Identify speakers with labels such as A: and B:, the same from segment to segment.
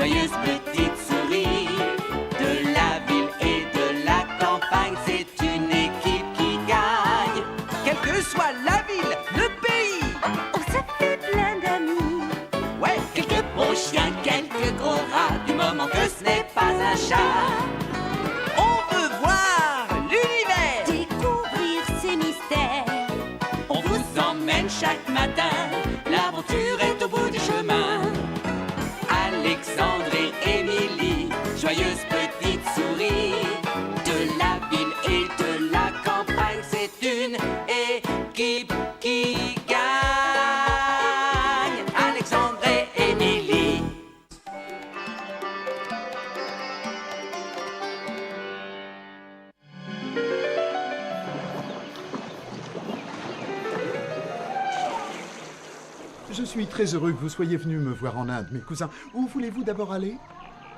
A: joyeuse petite souris. De la ville et de la campagne, c'est une équipe qui gagne.
B: Quelle que soit la ville, le pays.
C: Oh, ça fait plein d'amis.
A: Ouais, quelques bons chiens, quelques gros rats, du moment que ce n'est pas un chat.
B: On veut voir l'univers.
C: Découvrir ses mystères.
A: On vous emmène chaque matin, l'aventure est au bout du chemin. Alexandre et Émilie, joyeuses petites souris. De la ville et de la campagne, c'est une équipe qui gagne. Alexandre et Émilie.
D: Je suis très heureux que vous soyez venus me voir en Inde, mes cousins. Où voulez-vous d'abord aller?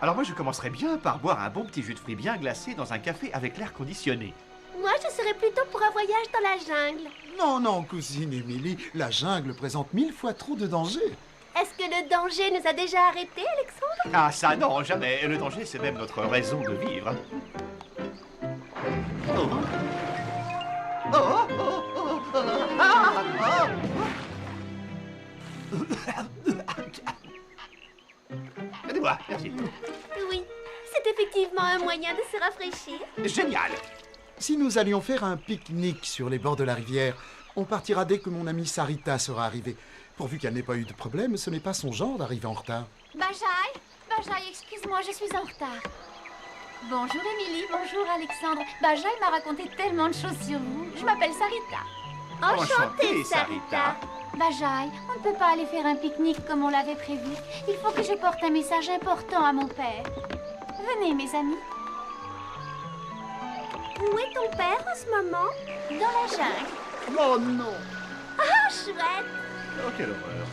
E: Alors moi je commencerais bien par boire un bon petit jus de fruits bien glacé dans un café avec l'air conditionné.
C: Moi, je serais plutôt pour un voyage dans la jungle.
D: Non, non, cousine Émilie, la jungle présente 1000 fois trop de dangers.
C: Est-ce que le danger nous a déjà arrêtés, Alexandre?
E: Ah ça non, jamais. Le danger c'est même notre raison de vivre. Oh. Oh, oh, oh, oh, oh. Ah, oh. Aidez-moi, merci.
C: Oui, c'est effectivement un moyen de se rafraîchir.
E: Génial.
D: Si nous allions faire un pique-nique sur les bords de la rivière, on partira dès que mon amie Sarita sera arrivée. Pourvu qu'elle n'ait pas eu de problème, ce n'est pas son genre d'arriver en retard.
F: Bajai, excuse-moi, je suis en retard. Bonjour Émilie, bonjour Alexandre. Bajai m'a raconté tellement de choses sur vous. Je m'appelle Sarita.
C: Enchantée, Sarita.
F: Bajai, on ne peut pas aller faire un pique-nique comme on l'avait prévu. Il faut que je porte un message important à mon père. Venez, mes amis.
C: Où est ton père en ce moment?
F: Dans la jungle.
D: Oh non!
C: Ah, chouette!
E: Oh, quelle horreur.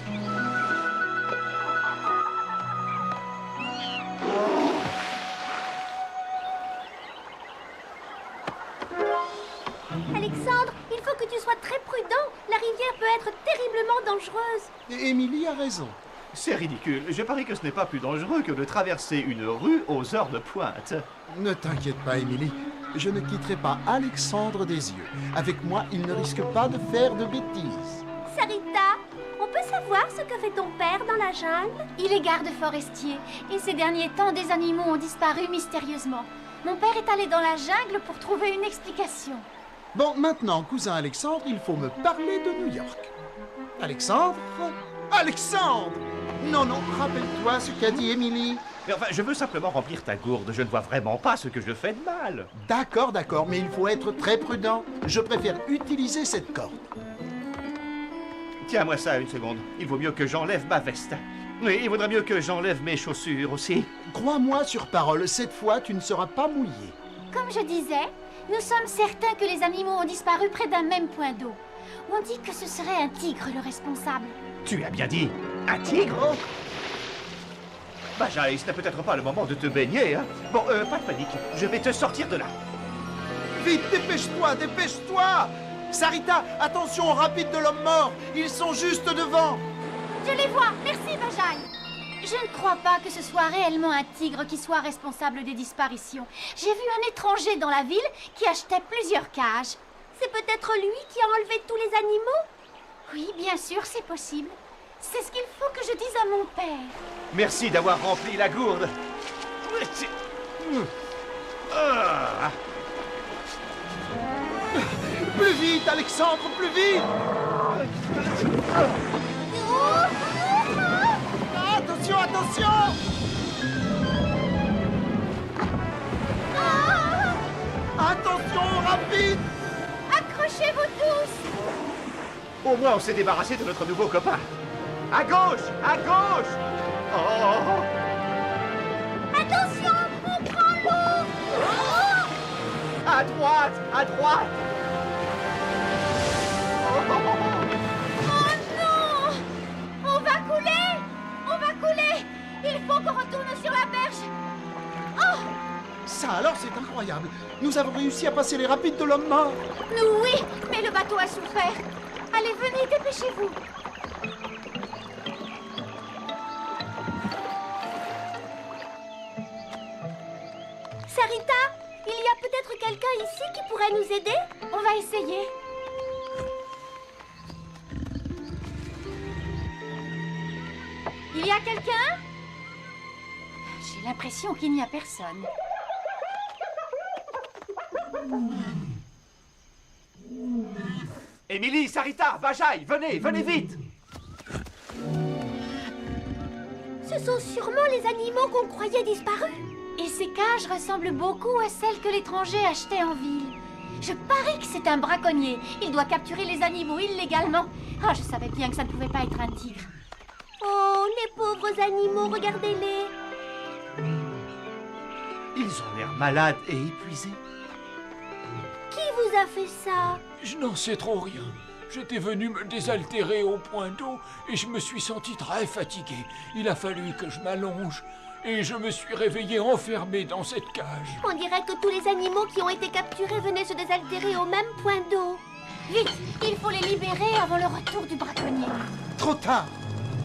C: Alexandre, il faut que tu sois très prudent. La rivière peut être terriblement dangereuse.
D: Et Émilie a raison.
E: C'est ridicule. Je parie que ce n'est pas plus dangereux que de traverser une rue aux heures de pointe.
D: Ne t'inquiète pas, Émilie. Je ne quitterai pas Alexandre des yeux. Avec moi, il ne risque pas de faire de bêtises.
C: Sarita, on peut savoir ce que fait ton père dans la jungle?
F: Il est garde forestier et ces derniers temps, des animaux ont disparu mystérieusement. Mon père est allé dans la jungle pour trouver une explication.
D: Bon, maintenant, cousin Alexandre, il faut me parler de New York. Alexandre? Alexandre! Non, non, rappelle-toi ce qu'a dit Émilie.
E: Mais enfin, je veux simplement remplir ta gourde. Je ne vois vraiment pas ce que je fais de mal.
D: D'accord, d'accord, mais il faut être très prudent. Je préfère utiliser cette corde.
E: Tiens-moi ça une seconde. Il vaut mieux que j'enlève ma veste. Oui, il vaudrait mieux que j'enlève mes chaussures aussi.
D: Crois-moi sur parole, cette fois, tu ne seras pas mouillé.
F: Comme je disais, nous sommes certains que les animaux ont disparu près d'un même point d'eau. On dit que ce serait un tigre le responsable.
E: Tu as bien dit un tigre? Bajai, ce n'est peut-être pas le moment de te baigner, hein? Bon, pas de panique. Je vais te sortir de là.
D: Vite, dépêche-toi, dépêche-toi! Sarita, attention aux rapides de l'homme mort! Ils sont juste devant!
F: Je les vois, merci Bajai. Je ne crois pas que ce soit réellement un tigre qui soit responsable des disparitions. J'ai vu un étranger dans la ville qui achetait plusieurs cages.
C: C'est peut-être lui qui a enlevé tous les animaux?
F: Oui, bien sûr, c'est possible. C'est ce qu'il faut que je dise à mon père.
E: Merci d'avoir rempli la gourde. Ah.
D: Plus vite, Alexandre, plus vite! Attention, attention! Attention, rapide!
F: Accrochez-vous tous!
E: Au moins, on s'est débarrassé de notre nouveau copain. À gauche! À gauche! Oh!
C: Attention, on prend l'eau!
E: À droite! À droite!
F: Oh non! On va couler! On va couler! Il faut qu'on retourne sur la berge! Oh!
D: Ça alors, c'est incroyable! Nous avons réussi à passer les rapides de l'homme mort!
F: Nous, oui, mais le bateau a souffert. Allez, venez, dépêchez-vous.
C: Sarita, il y a peut-être quelqu'un ici qui pourrait nous aider?
F: On va essayer. Il y a quelqu'un? J'ai l'impression qu'il n'y a personne.
E: Émilie, Sarita, Vajay, venez vite!
C: Ce sont sûrement les animaux qu'on croyait disparus.
F: Et ces cages ressemblent beaucoup à celles que l'étranger achetait en ville. Je parie que c'est un braconnier. Il doit capturer les animaux illégalement. Ah, je savais bien que ça ne pouvait pas être un tigre.
C: Oh, les pauvres animaux, regardez-les.
E: Ils ont l'air malades et épuisés.
C: Qui vous a fait ça?
G: Je n'en sais trop rien. J'étais venu me désaltérer au point d'eau et je me suis senti très fatigué. Il a fallu que je m'allonge et je me suis réveillé enfermé dans cette cage.
C: On dirait que tous les animaux qui ont été capturés venaient se désaltérer au même point d'eau.
F: Vite, il faut les libérer avant le retour du braconnier.
D: Trop tard.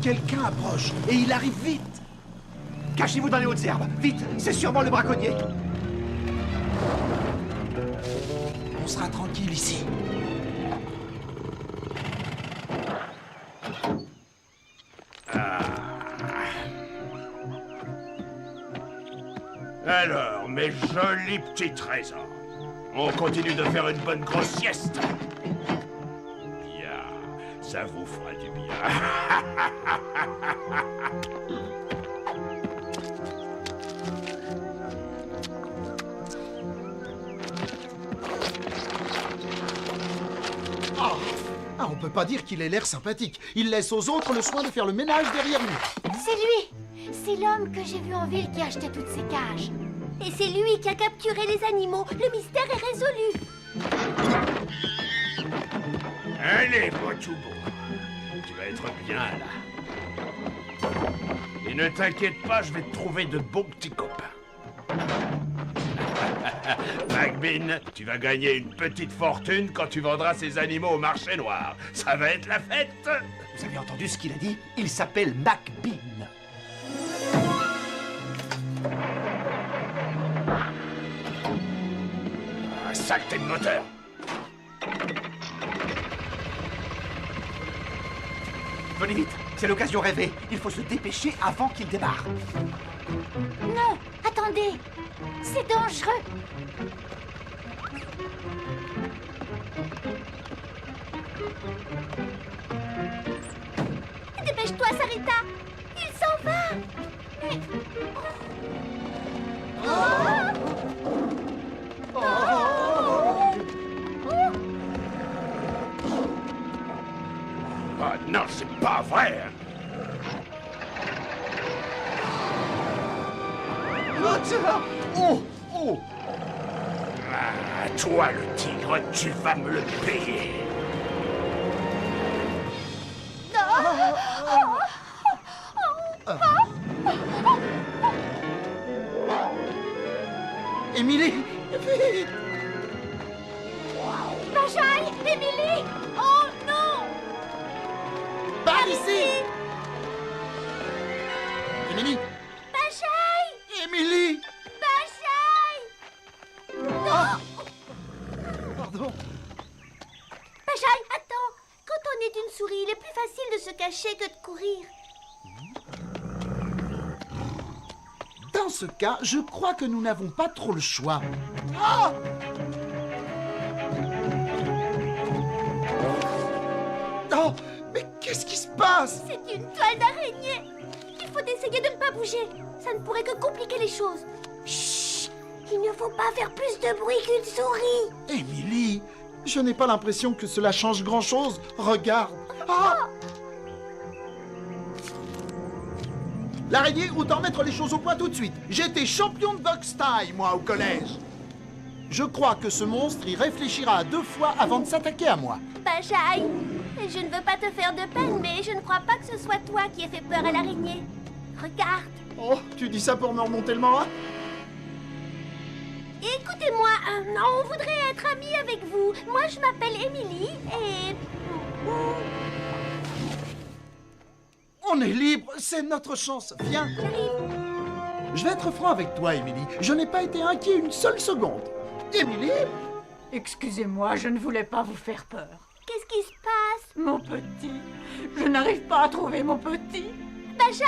D: Quelqu'un approche et il arrive vite.
E: Cachez-vous dans les hautes herbes, vite, c'est sûrement le braconnier.
D: On sera tranquille ici.
H: Alors, mes jolis petits trésors, on continue de faire une bonne grosse sieste. Bien, ça vous fera du bien.
D: Ah, on peut pas dire qu'il ait l'air sympathique. Il laisse aux autres le soin de faire le ménage derrière lui.
F: C'est lui. C'est l'homme que j'ai vu en ville qui achetait toutes ces cages.
C: Et c'est lui qui a capturé les animaux. Le mystère est résolu.
H: Allez, Botubo, tu vas être bien là. Et ne t'inquiète pas, je vais te trouver de bons petits copains. Magbin, tu vas gagner une petite fortune quand tu vendras ces animaux au marché noir. Ça va être la fête.
E: Vous avez entendu ce qu'il a dit? Il s'appelle Magbin.
H: Saleté de moteur.
E: Venez vite, c'est l'occasion rêvée. Il faut se dépêcher avant qu'il démarre.
F: Non, attendez. C'est dangereux.
C: Dépêche-toi, Sarita. Il s'en va. Mais...
H: Oh non, c'est pas vrai.
D: Oh, oh.
H: Ah, toi, le tigre, tu vas me le payer.
D: Émilie, vite.
F: Vajay, Émilie. Oh non.
D: Par ici. Émilie.
C: Vajay!
D: Émilie.
C: Vajay!
D: Pardon.
C: Vajay, attends. Quand on est une souris, il est plus facile de se cacher que de courir.
D: Dans ce cas, je crois que nous n'avons pas trop le choix. Ah! Oh, mais qu'est-ce qui se passe?
C: C'est une toile d'araignée. Il faut essayer de ne pas bouger. Ça ne pourrait que compliquer les choses. Chut! Il ne faut pas faire plus de bruit qu'une souris.
D: Émilie, je n'ai pas l'impression que cela change grand-chose. Regarde. Ah! L'araignée, autant mettre les choses au point tout de suite. J'étais champion de boxe taille, moi, au collège. Je crois que ce monstre y réfléchira 2 fois avant de s'attaquer à moi.
C: Vajay, je ne veux pas te faire de peine, mais je ne crois pas que ce soit toi qui aies fait peur à l'araignée. Regarde.
D: Oh, tu dis ça pour me remonter le moral?
C: Écoutez-moi, on voudrait être amis avec vous. Moi, je m'appelle Émilie et...
D: On est libre, c'est notre chance. Viens.
C: J'arrive.
D: Je vais être franc avec toi, Émilie. Je n'ai pas été inquiet une seule seconde. Émilie?
I: Excusez-moi, je ne voulais pas vous faire peur.
C: Qu'est-ce qui se passe?
I: Mon petit, je n'arrive pas à trouver mon petit.
C: Bajay,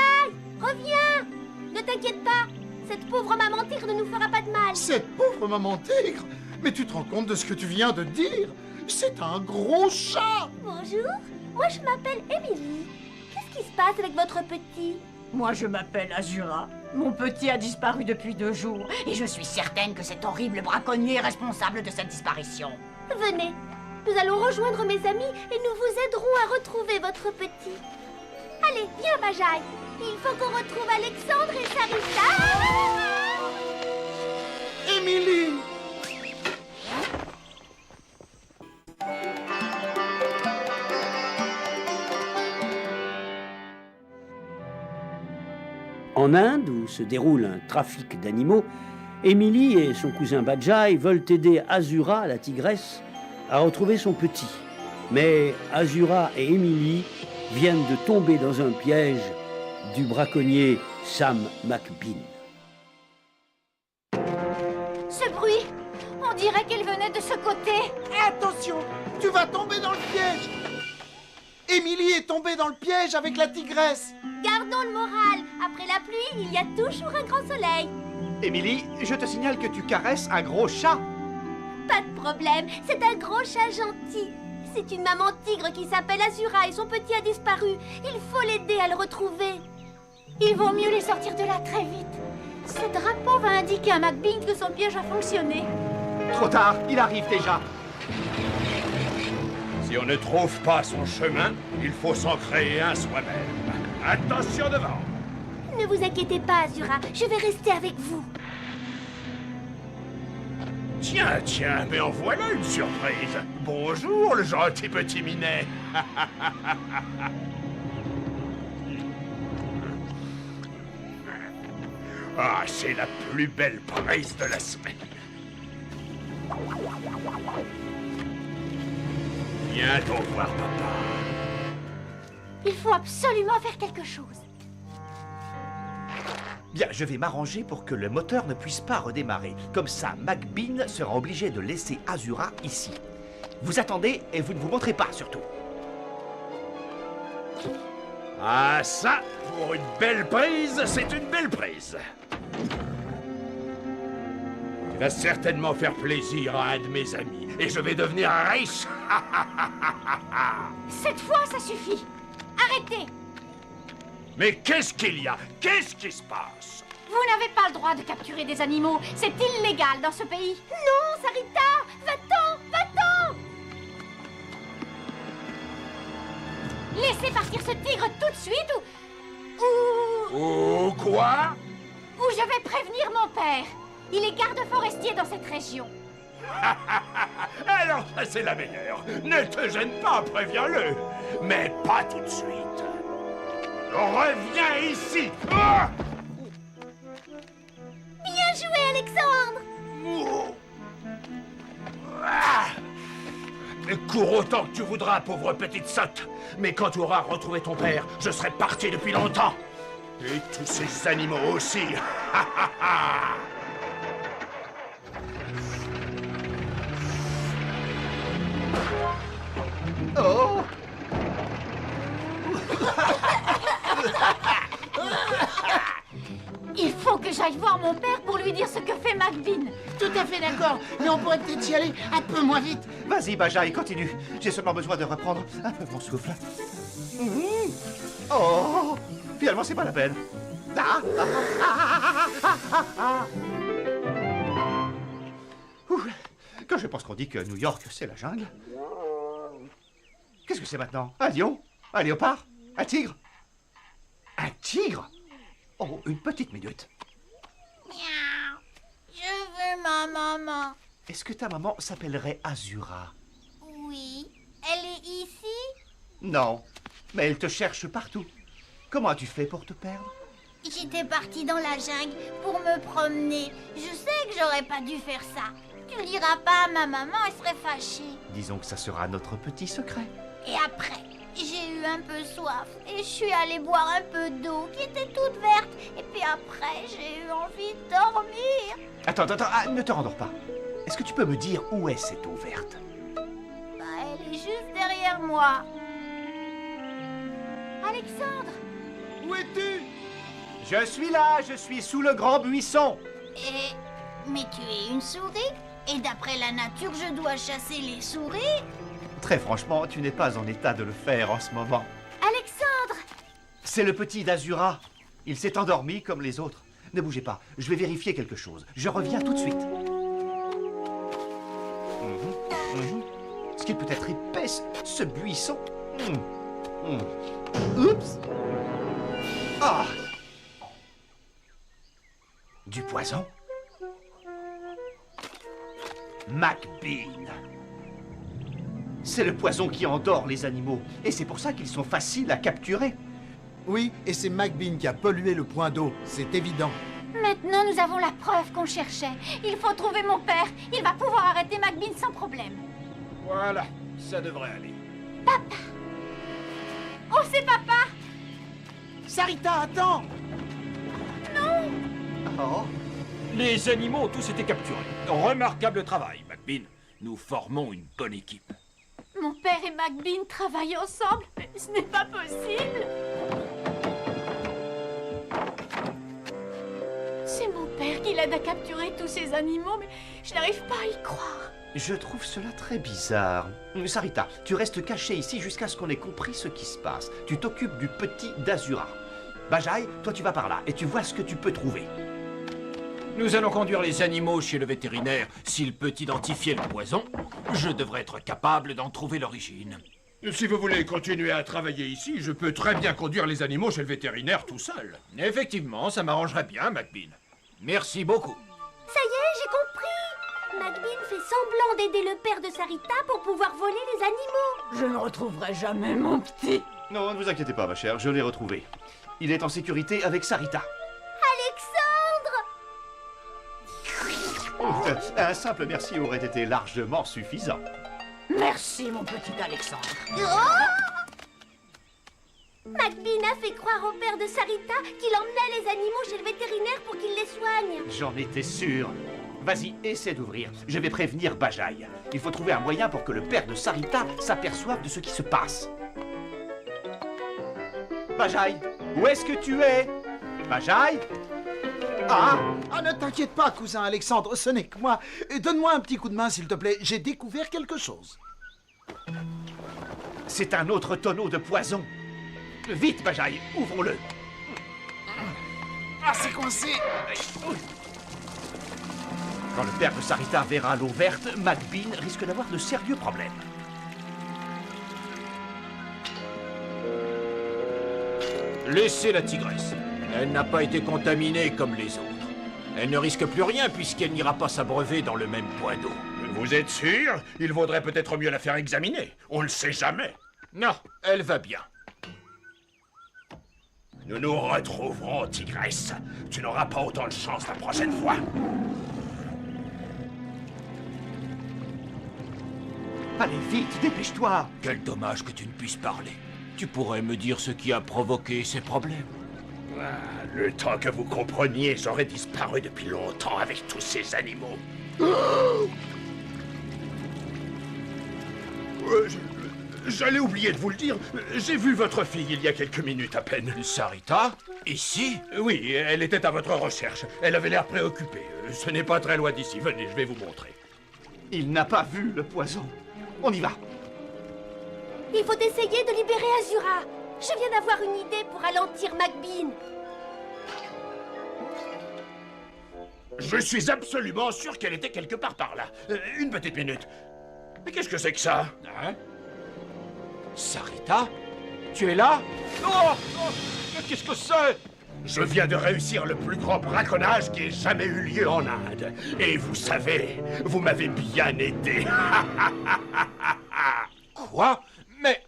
C: reviens! Ne t'inquiète pas, cette pauvre maman tigre ne nous fera pas de mal.
D: Cette pauvre maman tigre? Mais tu te rends compte de ce que tu viens de dire? C'est un gros chat!
C: Bonjour, moi je m'appelle Émilie. Qu'est-ce qui se passe avec votre petit?
I: Moi, je m'appelle Azura. Mon petit a disparu depuis 2 jours. Et je suis certaine que cet horrible braconnier est responsable de cette disparition.
C: Venez, nous allons rejoindre mes amis et nous vous aiderons à retrouver votre petit. Allez, viens Bajay. Il faut qu'on retrouve Alexandre et Sarita.
D: Émilie!
J: En Inde, où se déroule un trafic d'animaux, Émilie et son cousin Bajay veulent aider Azura, la tigresse, à retrouver son petit. Mais Azura et Émilie viennent de tomber dans un piège du braconnier Sam McBean.
F: Ce bruit, on dirait qu'elle venait de ce côté.
D: Attention! Tu vas tomber dans le piège! Émilie est tombée dans le piège avec la tigresse!
C: Gardons le moral. Après la pluie, il y a toujours un grand soleil.
E: Émilie, je te signale que tu caresses un gros chat.
C: Pas de problème, c'est un gros chat gentil. C'est une maman tigre qui s'appelle Azura et son petit a disparu. Il faut l'aider à le retrouver.
F: Il vaut mieux les sortir de là très vite. Ce drapeau va indiquer à McBean que son piège a fonctionné.
E: Trop tard, il arrive déjà.
H: Si on ne trouve pas son chemin, il faut s'en créer un soi-même. Attention devant!
C: Ne vous inquiétez pas, Azura, je vais rester avec vous.
H: Tiens, tiens, mais en voilà une surprise. Bonjour, le gentil petit minet. Ah, c'est la plus belle prise de la semaine. Viens donc voir papa.
F: Il faut absolument faire quelque chose.
E: Bien, je vais m'arranger pour que le moteur ne puisse pas redémarrer. Comme ça, McBean sera obligé de laisser Azura ici. Vous attendez et vous ne vous montrez pas, surtout.
H: Ah ça, pour une belle prise, c'est une belle prise. Tu vas certainement faire plaisir à un de mes amis et je vais devenir riche.
F: Cette fois, ça suffit. Arrêtez.
H: Mais qu'est-ce qu'il y a? Qu'est-ce qui se passe?
F: Vous n'avez pas le droit de capturer des animaux. C'est illégal dans ce pays.
C: Non, Sarita, va-t'en, va-t'en.
F: Laissez partir ce tigre tout de suite
H: Oh, quoi?
F: ou je vais prévenir mon père. Il est garde forestier dans cette région.
H: Alors ça c'est la meilleure. Ne te gêne pas, préviens-le. Mais pas tout de suite. Reviens ici. Ah!
C: Bien joué, Alexandre.
H: Ah! Cours autant que tu voudras, pauvre petite sotte. Mais quand tu auras retrouvé ton père, je serai parti depuis longtemps. Et tous ces animaux aussi.
E: Oh!
F: Il faut que j'aille voir mon père pour lui dire ce que fait McBean.
B: Tout à fait d'accord, mais on pourrait peut-être y aller un peu moins vite.
E: Vas-y, Bajay, continue. J'ai seulement besoin de reprendre un peu mon souffle. Oh! Finalement, c'est pas la peine. Ouh. Quand je pense qu'on dit que New York, c'est la jungle. Qu'est-ce que c'est maintenant? Un lion? Un léopard? Un tigre? Un tigre? Oh, une petite minute.
C: Miaou. Je veux ma maman.
E: Est-ce que ta maman s'appellerait Azura?
C: Oui. Elle est ici?
E: Non, mais elle te cherche partout. Comment as-tu fait pour te perdre?
C: J'étais partie dans la jungle pour me promener. Je sais que j'aurais pas dû faire ça. Tu le diras pas à ma maman, elle serait fâchée.
E: Disons que ça sera notre petit secret.
C: Et après, j'ai eu un peu soif et je suis allée boire un peu d'eau qui était toute verte. Et puis après... après, j'ai eu envie de dormir.
E: Attends, ne te rendors pas. Est-ce que tu peux me dire où est cette eau verte?
C: Bah, elle est juste derrière moi.
F: Alexandre!
D: Où es-tu?
E: Je suis là, je suis sous le grand buisson.
C: Mais tu es une souris? Et d'après la nature, je dois chasser les souris?
E: Très franchement, tu n'es pas en état de le faire en ce moment.
F: Alexandre!
E: C'est le petit d'Azura. Il s'est endormi comme les autres. Ne bougez pas, je vais vérifier quelque chose. Je reviens tout de suite. Est-ce qu'il peut être épais, ce buisson? Oups! Ah! Du poison? McBean. C'est le poison qui endort les animaux. Et c'est pour ça qu'ils sont faciles à capturer.
D: Oui, et c'est McBean qui a pollué le point d'eau, c'est évident.
F: Maintenant, nous avons la preuve qu'on cherchait. Il faut trouver mon père. Il va pouvoir arrêter McBean sans problème.
H: Voilà, ça devrait aller.
F: Papa! Oh, c'est papa!
D: Sarita, attends!
E: Oh.
G: Les animaux ont tous été capturés. Remarquable travail, McBean. Nous formons une bonne équipe.
F: Mon père et McBean travaillent ensemble, mais ce n'est pas possible. C'est mon père qui l'aide à capturer tous ces animaux, mais je n'arrive pas à y croire.
E: Je trouve cela très bizarre. Sarita, tu restes cachée ici jusqu'à ce qu'on ait compris ce qui se passe. Tu t'occupes du petit d'Azura. Bajai, toi tu vas par là et tu vois ce que tu peux trouver.
G: Nous allons conduire les animaux chez le vétérinaire. S'il peut identifier le poison, je devrais être capable d'en trouver l'origine.
H: Si vous voulez continuer à travailler ici, je peux très bien conduire les animaux chez le vétérinaire tout seul.
G: Effectivement, ça m'arrangerait bien, McBean. Merci beaucoup.
C: Ça y est, j'ai compris. McBean fait semblant d'aider le père de Sarita pour pouvoir voler les animaux.
I: Je ne retrouverai jamais mon petit.
E: Non, ne vous inquiétez pas, ma chère, je l'ai retrouvé. Il est en sécurité avec Sarita. Un simple merci aurait été largement suffisant.
I: Merci, mon petit Alexandre.
C: McBean a fait croire au père de Sarita qu'il emmenait les animaux chez le vétérinaire pour qu'il les soigne.
E: J'en étais sûr. Vas-y, essaie d'ouvrir. Je vais prévenir Bajai. Il faut trouver un moyen pour que le père de Sarita s'aperçoive de ce qui se passe. Bajai, où est-ce que tu es? Bajai? Ah!
D: Ah, ne t'inquiète pas, cousin Alexandre, ce n'est que moi. Donne-moi un petit coup de main, s'il te plaît. J'ai découvert quelque chose.
E: C'est un autre tonneau de poison. Vite, Bajai, ouvrons-le.
D: Ah, c'est coincé.
E: Quand le père de Sarita verra l'eau verte, McBean risque d'avoir de sérieux problèmes.
G: Laissez la tigresse. Elle n'a pas été contaminée comme les autres. Elle ne risque plus rien puisqu'elle n'ira pas s'abreuver dans le même point d'eau.
H: Vous êtes sûr? Il vaudrait peut-être mieux la faire examiner. On le sait jamais.
G: Non, elle va bien.
H: Nous nous retrouverons, tigresse. Tu n'auras pas autant de chance la prochaine fois.
E: Allez, vite, dépêche-toi.
G: Quel dommage que tu ne puisses parler. Tu pourrais me dire ce qui a provoqué ces problèmes.
H: Ah, le temps que vous compreniez, j'aurais disparu depuis longtemps avec tous ces animaux. J'allais oublier de vous le dire. J'ai vu votre fille il y a quelques minutes à peine.
G: Sarita? Ici?
H: Oui, elle était à votre recherche. Elle avait l'air préoccupée. Ce n'est pas très loin d'ici. Venez, je vais vous montrer.
E: Il n'a pas vu le poison. On y va.
C: Il faut essayer de libérer Azura. Je viens d'avoir une idée pour ralentir McBean.
H: Je suis absolument sûr qu'elle était quelque part par là. Une petite minute. Mais qu'est-ce que c'est que ça?
G: Hein? Sarita? Tu es là? Oh! Qu'est-ce que c'est?
H: Je viens de réussir le plus grand braconnage qui ait jamais eu lieu en Inde. Et vous savez, vous m'avez bien aidé.
G: Quoi? Mais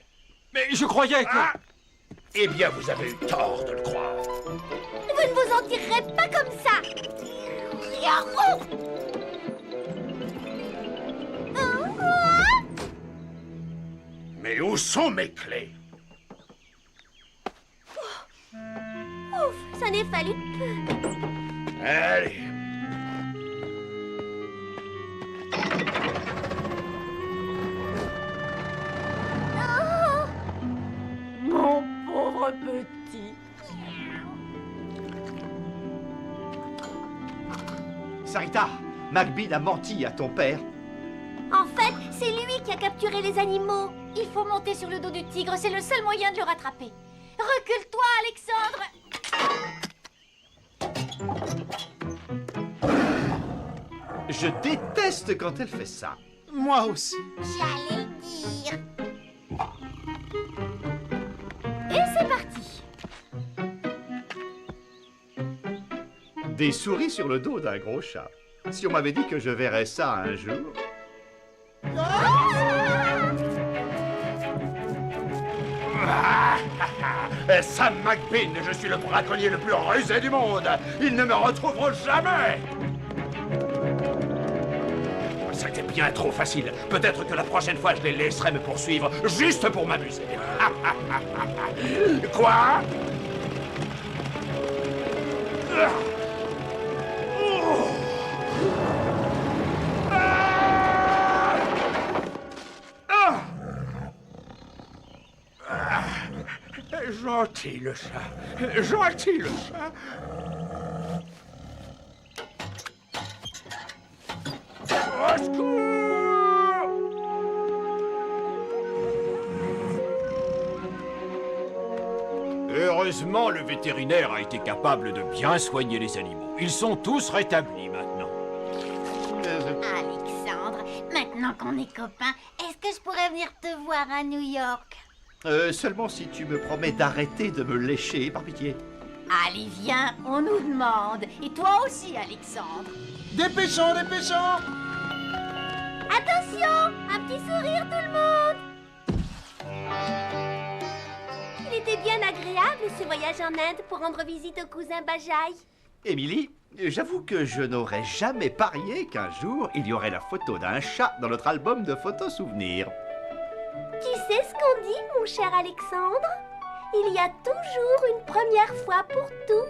G: je croyais que...
H: Ah! Eh bien, vous avez eu tort de le croire.
C: Vous ne vous en tirerez pas comme ça.
H: Mais où sont mes clés?
C: Ouf, ça n'est aurait fallu peu.
H: Allez.
I: Mon pauvre petit.
E: Sarita, Macbean a menti à ton père.
C: En fait, c'est lui qui a capturé les animaux.
F: Il faut monter sur le dos du tigre, c'est le seul moyen de le rattraper. Recule-toi, Alexandre!
E: Je déteste quand elle fait ça.
D: Moi aussi.
C: J'allais le dire.
F: Et c'est parti!
E: Des souris sur le dos d'un gros chat. Si on m'avait dit que je verrais ça un jour...
H: Sam Macbean, je suis le braconnier le plus rusé du monde. Ils ne me retrouveront jamais. C'était bien trop facile. Peut-être que la prochaine fois, je les laisserai me poursuivre, juste pour m'amuser. Quoi? Gentil le chat. Gentil le chat. Au secours!
G: Heureusement, le vétérinaire a été capable de bien soigner les animaux. Ils sont tous rétablis maintenant.
C: Alexandre, maintenant qu'on est copains, est-ce que je pourrais venir te voir à New York?
E: Seulement si tu me promets d'arrêter de me lécher, par pitié.
F: Allez, viens, on nous demande. Et toi aussi, Alexandre.
D: Dépêchons, dépêchons.
C: Attention, un petit sourire tout le monde. Il était bien agréable ce voyage en Inde pour rendre visite au cousin Bajai.
E: Émilie, j'avoue que je n'aurais jamais parié qu'un jour, il y aurait la photo d'un chat dans notre album de photos souvenirs.
C: Tu sais ce qu'on dit, mon cher Alexandre? Il y a toujours une première fois pour tout.